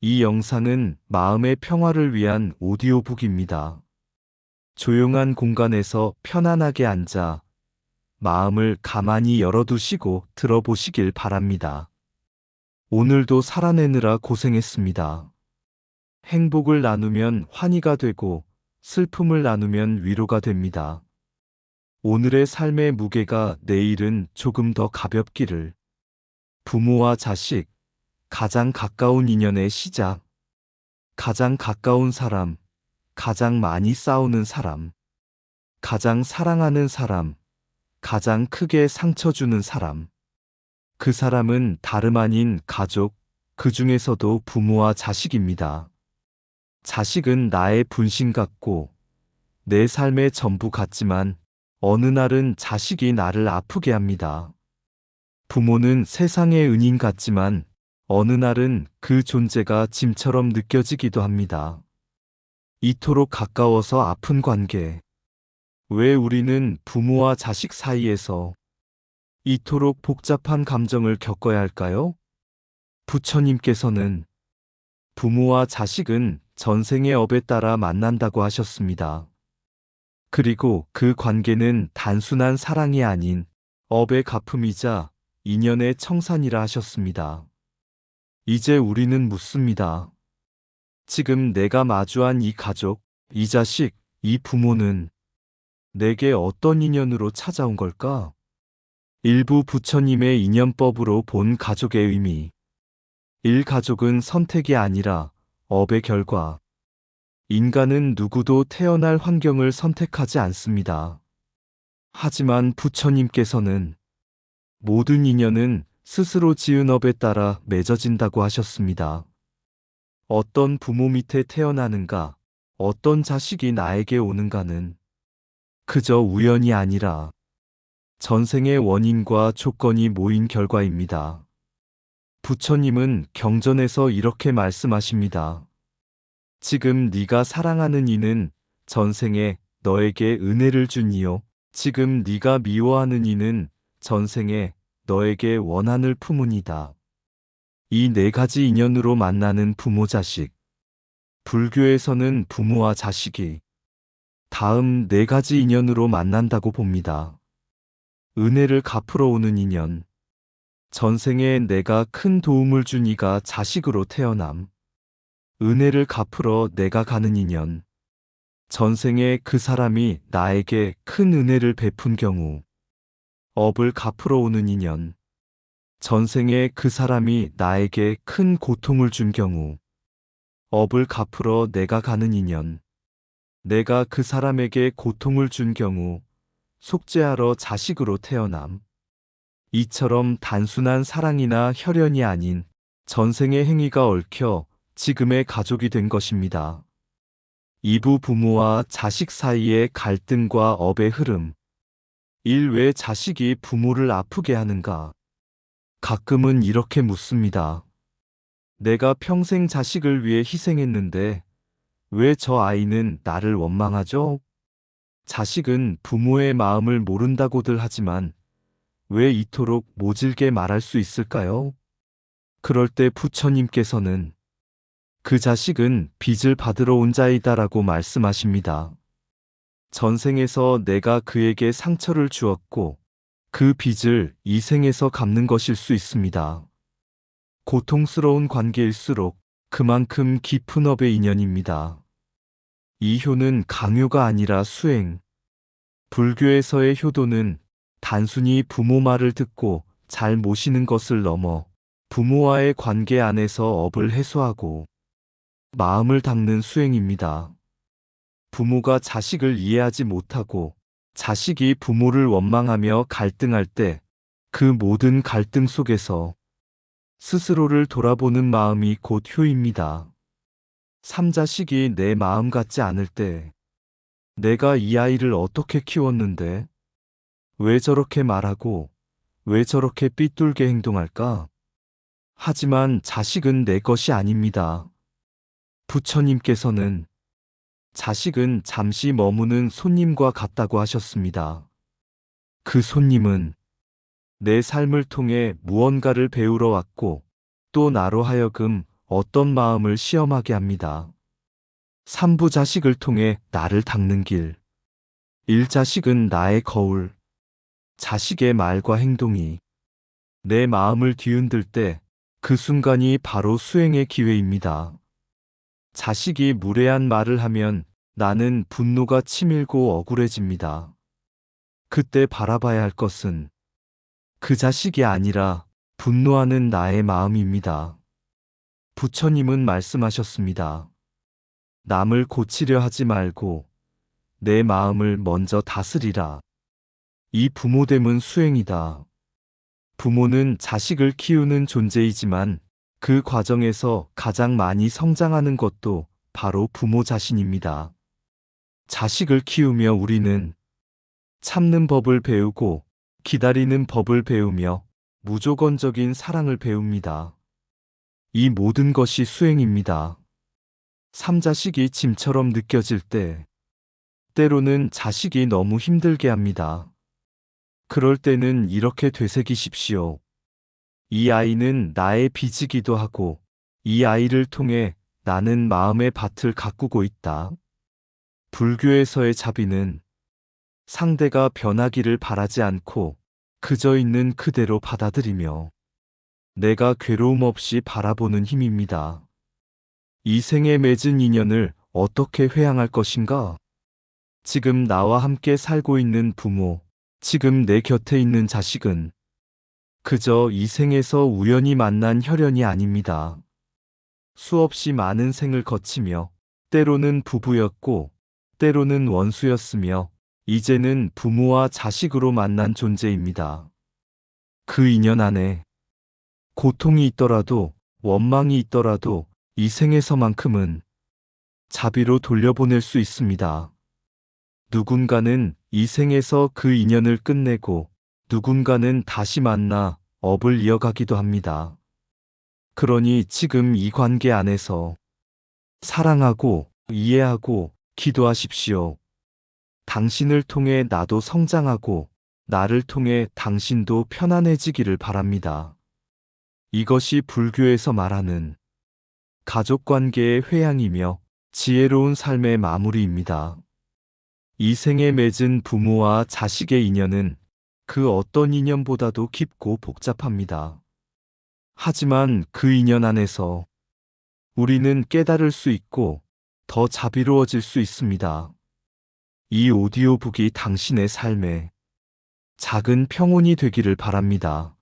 이 영상은 마음의 평화를 위한 오디오북입니다. 조용한 공간에서 편안하게 앉아 마음을 가만히 열어두시고 들어보시길 바랍니다. 오늘도 살아내느라 고생했습니다. 행복을 나누면 환희가 되고 슬픔을 나누면 위로가 됩니다. 오늘의 삶의 무게가 내일은 조금 더 가볍기를. 부모와 자식, 가장 가까운 인연의 시작. 가장 가까운 사람, 가장 많이 싸우는 사람, 가장 사랑하는 사람, 가장 크게 상처 주는 사람. 그 사람은 다름 아닌 가족, 그 중에서도 부모와 자식입니다. 자식은 나의 분신 같고 내 삶의 전부 같지만 어느 날은 자식이 나를 아프게 합니다. 부모는 세상의 은인 같지만 어느 날은 그 존재가 짐처럼 느껴지기도 합니다. 이토록 가까워서 아픈 관계. 왜 우리는 부모와 자식 사이에서 이토록 복잡한 감정을 겪어야 할까요? 부처님께서는 부모와 자식은 전생의 업에 따라 만난다고 하셨습니다. 그리고 그 관계는 단순한 사랑이 아닌 업의 갚음이자 인연의 청산이라 하셨습니다. 이제 우리는 묻습니다. 지금 내가 마주한 이 가족, 이 자식, 이 부모는 내게 어떤 인연으로 찾아온 걸까? 일부 부처님의 인연법으로 본 가족의 의미. 일가족은 선택이 아니라 업의 결과. 인간은 누구도 태어날 환경을 선택하지 않습니다. 하지만 부처님께서는 모든 인연은 스스로 지은 업에 따라 맺어진다고 하셨습니다. 어떤 부모 밑에 태어나는가, 어떤 자식이 나에게 오는가는 그저 우연이 아니라 전생의 원인과 조건이 모인 결과입니다. 부처님은 경전에서 이렇게 말씀하십니다. 지금 네가 사랑하는 이는 전생에 너에게 은혜를 준 이요. 지금 네가 미워하는 이는 전생에 너에게 원한을 품은 이다. 이 네 가지 인연으로 만나는 부모 자식. 불교에서는 부모와 자식이 다음 네 가지 인연으로 만난다고 봅니다. 은혜를 갚으러 오는 인연. 전생에 내가 큰 도움을 준 이가 자식으로 태어남. 은혜를 갚으러 내가 가는 인연. 전생에 그 사람이 나에게 큰 은혜를 베푼 경우. 업을 갚으러 오는 인연. 전생에 그 사람이 나에게 큰 고통을 준 경우. 업을 갚으러 내가 가는 인연. 내가 그 사람에게 고통을 준 경우 속죄하러 자식으로 태어남. 이처럼 단순한 사랑이나 혈연이 아닌 전생의 행위가 얽혀 지금의 가족이 된 것입니다. 이부 부모와 자식 사이의 갈등과 업의 흐름. 왜 자식이 부모를 아프게 하는가? 가끔은 이렇게 묻습니다. 내가 평생 자식을 위해 희생했는데 왜 저 아이는 나를 원망하죠? 자식은 부모의 마음을 모른다고들 하지만 왜 이토록 모질게 말할 수 있을까요? 그럴 때 부처님께서는 그 자식은 빚을 받으러 온 자이다라고 말씀하십니다. 전생에서 내가 그에게 상처를 주었고 그 빚을 이 생에서 갚는 것일 수 있습니다. 고통스러운 관계일수록 그만큼 깊은 업의 인연입니다. 이 효는 강요가 아니라 수행. 불교에서의 효도는 단순히 부모 말을 듣고 잘 모시는 것을 넘어 부모와의 관계 안에서 업을 해소하고 마음을 닦는 수행입니다. 부모가 자식을 이해하지 못하고 자식이 부모를 원망하며 갈등할 때 그 모든 갈등 속에서 스스로를 돌아보는 마음이 곧 효입니다. 삼자식이 내 마음 같지 않을 때 내가 이 아이를 어떻게 키웠는데 왜 저렇게 말하고 왜 저렇게 삐뚤게 행동할까? 하지만 자식은 내 것이 아닙니다. 부처님께서는 자식은 잠시 머무는 손님과 같다고 하셨습니다. 그 손님은 내 삶을 통해 무언가를 배우러 왔고 또 나로 하여금 어떤 마음을 시험하게 합니다. 3부 자식을 통해 나를 닦는 길. 1. 자식은 나의 거울. 자식의 말과 행동이 내 마음을 뒤흔들 때 그 순간이 바로 수행의 기회입니다. 자식이 무례한 말을 하면 나는 분노가 치밀고 억울해집니다. 그때 바라봐야 할 것은 그 자식이 아니라 분노하는 나의 마음입니다. 부처님은 말씀하셨습니다. 남을 고치려 하지 말고 내 마음을 먼저 다스리라. 이 부모됨은 수행이다. 부모는 자식을 키우는 존재이지만 그 과정에서 가장 많이 성장하는 것도 바로 부모 자신입니다. 자식을 키우며 우리는 참는 법을 배우고 기다리는 법을 배우며 무조건적인 사랑을 배웁니다. 이 모든 것이 수행입니다. 3자식이 짐처럼 느껴질 때, 때로는 자식이 너무 힘들게 합니다. 그럴 때는 이렇게 되새기십시오. 이 아이는 나의 빚이기도 하고, 이 아이를 통해 나는 마음의 밭을 가꾸고 있다. 불교에서의 자비는 상대가 변하기를 바라지 않고 그저 있는 그대로 받아들이며 내가 괴로움 없이 바라보는 힘입니다. 이 생에 맺은 인연을 어떻게 회항할 것인가? 지금 나와 함께 살고 있는 부모, 지금 내 곁에 있는 자식은 그저 이 생에서 우연히 만난 혈연이 아닙니다. 수없이 많은 생을 거치며 때로는 부부였고 때로는 원수였으며 이제는 부모와 자식으로 만난 존재입니다. 그 인연 안에 고통이 있더라도 원망이 있더라도 이 생에서만큼은 자비로 돌려보낼 수 있습니다. 누군가는 이 생에서 그 인연을 끝내고 누군가는 다시 만나 업을 이어가기도 합니다. 그러니 지금 이 관계 안에서 사랑하고 이해하고 기도하십시오. 당신을 통해 나도 성장하고 나를 통해 당신도 편안해지기를 바랍니다. 이것이 불교에서 말하는 가족관계의 회양이며 지혜로운 삶의 마무리입니다. 이 생에 맺은 부모와 자식의 인연은 그 어떤 인연보다도 깊고 복잡합니다. 하지만 그 인연 안에서 우리는 깨달을 수 있고 더 자비로워질 수 있습니다. 이 오디오북이 당신의 삶에 작은 평온이 되기를 바랍니다.